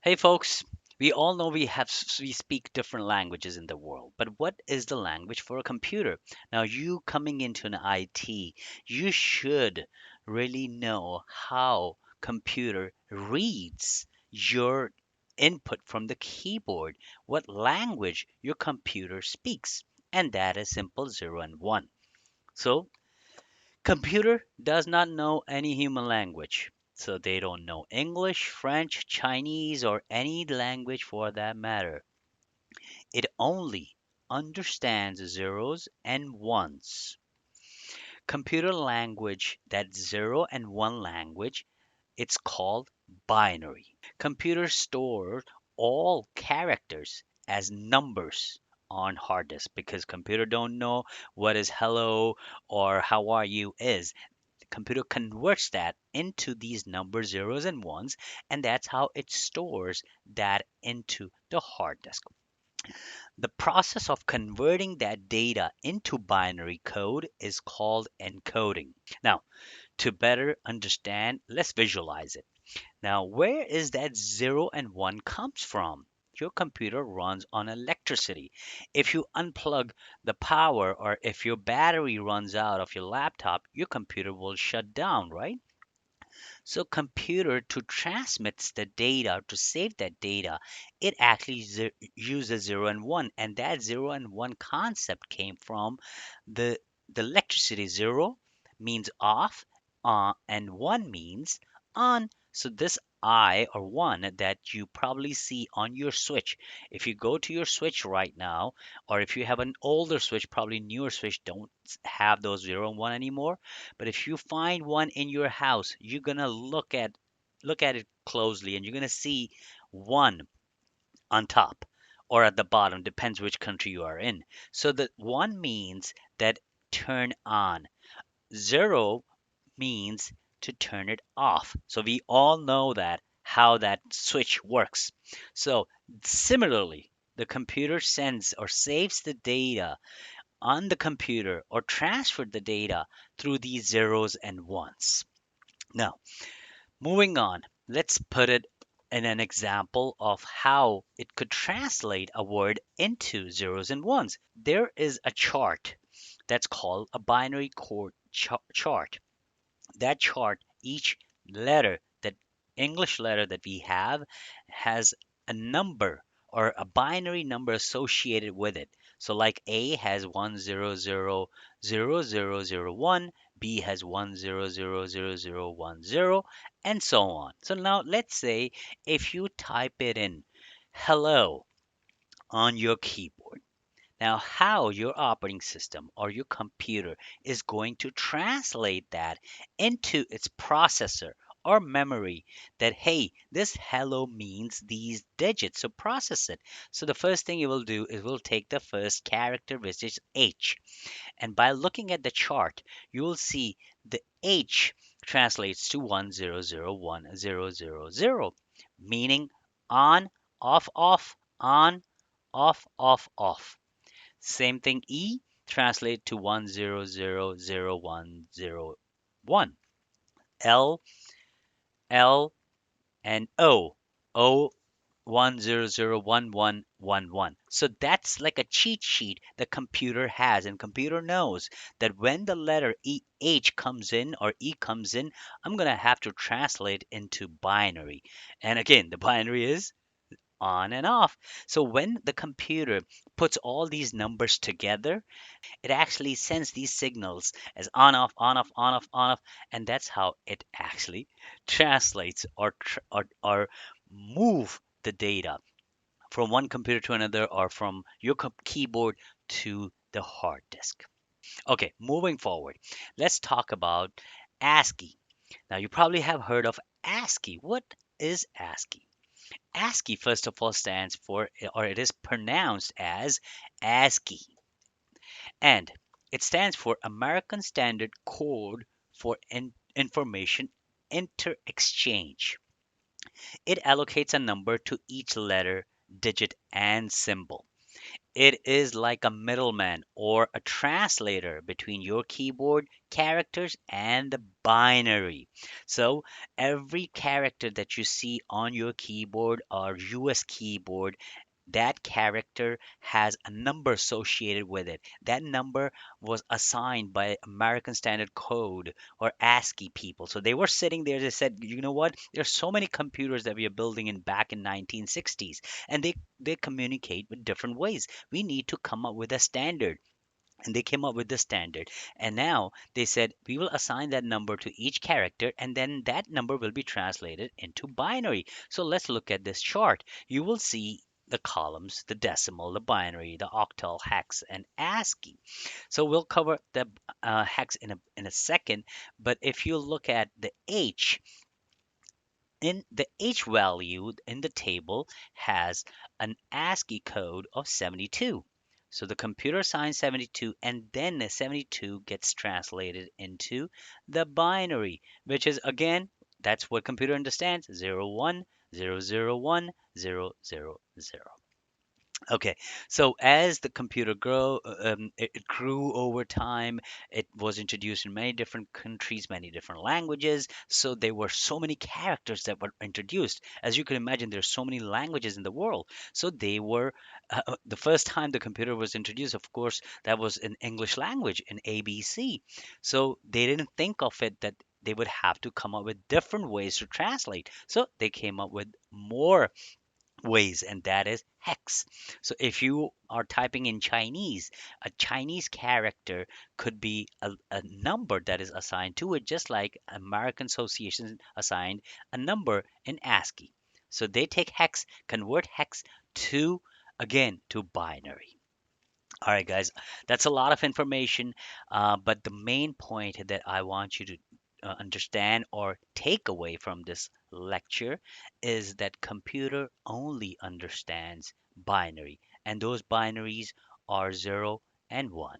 Hey folks, we all know we speak different languages in the world, but what is the language for a computer? Now, you coming into an IT, you should really know how computer reads your input from the keyboard, what language your computer speaks, and that is simple 0 and 1. So, computer does not know any human language. So they don't know English, French, Chinese, or any language for that matter. It only understands zeros and ones. Computer language, that zero and one language, it's called binary. Computer stores all characters as numbers on hard disk because computer don't know what is hello or how are you is. Computer converts that into these numbers, zeros and ones, and that's how it stores that into the hard disk. The process of converting that data into binary code is called encoding. Now, to better understand, let's visualize it. Now, where is that 0 and 1 comes from? Your computer runs on electricity. If you unplug the power or if your battery runs out of your laptop, your computer will shut down, right? So computer to transmits the data to save that data, it actually uses 0 and 1, and that 0 and 1 concept came from the the electricity. 0 means off, and 1 means on. So this I or 1 that you probably see on your switch. If you go to your switch right now, or if you have an older switch, probably newer switch don't have those 0 and 1 anymore, but if you find one in your house, you're gonna look at it closely and you're gonna see one on top or at the bottom, depends which country you are in. So the one means that turn on. Zero means to turn it off. So we all know that how that switch works. So similarly, the computer sends or saves the data on the computer or transfer the data through these zeros and ones. Now, moving on, let's put it in an example of how it could translate a word into zeros and ones. There is a chart that's called a binary code chart. That chart, each letter, that English letter that we have, has a number or a binary number associated with it. So like A has 100000001, B has 1000010, and so on. So now let's say if you type it in hello on your keyboard. Now, how your operating system or your computer is going to translate that into its processor or memory that, hey, this hello means these digits, so process it. So the first thing it will do is will take the first character, which is H. And by looking at the chart, you will see the H translates to 1001000, meaning on, off, on, off. Same thing, E translate to 1000101. L, L, and O 1001111. So that's like a cheat sheet the computer has, and computer knows that when the letter H comes in or E comes in, I'm gonna have to translate into binary. And again, the binary is on and off. So when the computer puts all these numbers together, it actually sends these signals as on off, and that's how it actually translates or move the data from one computer to another or from your keyboard to the hard disk. Okay, moving forward, let's talk about ASCII. Now, you probably have heard of ASCII. What is ASCII? ASCII, first of all, stands for, or it is pronounced as ASCII, and it stands for American Standard Code for Information Inter-Exchange. It allocates a number to each letter, digit, and symbol. It is like a middleman or a translator between your keyboard characters and the binary. So every character that you see on your keyboard or US keyboard, that character has a number associated with it. That number was assigned by American Standard Code or ASCII people. So they were sitting there, they said, you know what? There's so many computers that we are building in back in 1960s, and they communicate with different ways. We need to come up with a standard. And they came up with the standard. And now they said we will assign that number to each character, and then that number will be translated into binary. So let's look at this chart. You will see the columns, the decimal, the binary, the octal, hex, and ASCII. So we'll cover the hex in a second. But if you look at the H, in the H value in the table has an ASCII code of 72. So the computer assigns 72, and then the 72 gets translated into the binary, which is again, that's what computer understands, 01, 001, 000. Okay, so as the computer it grew over time. It was introduced in many different countries, many different languages. So there were so many characters that were introduced. As you can imagine, there's so many languages in the world. So they were the first time the computer was introduced. Of course, that was in English language in ABC. So they didn't think of it that they would have to come up with different ways to translate. So they came up with more ways, and that is hex. So if you are typing in Chinese, a Chinese character could be a number that is assigned to it, just like American Association assigned a number in ASCII. So they take hex, convert hex to, again, to binary. All right, guys, that's a lot of information, but the main point that I want you to understand or take away from this lecture is that computer only understands binary, and those binaries are 0 and 1.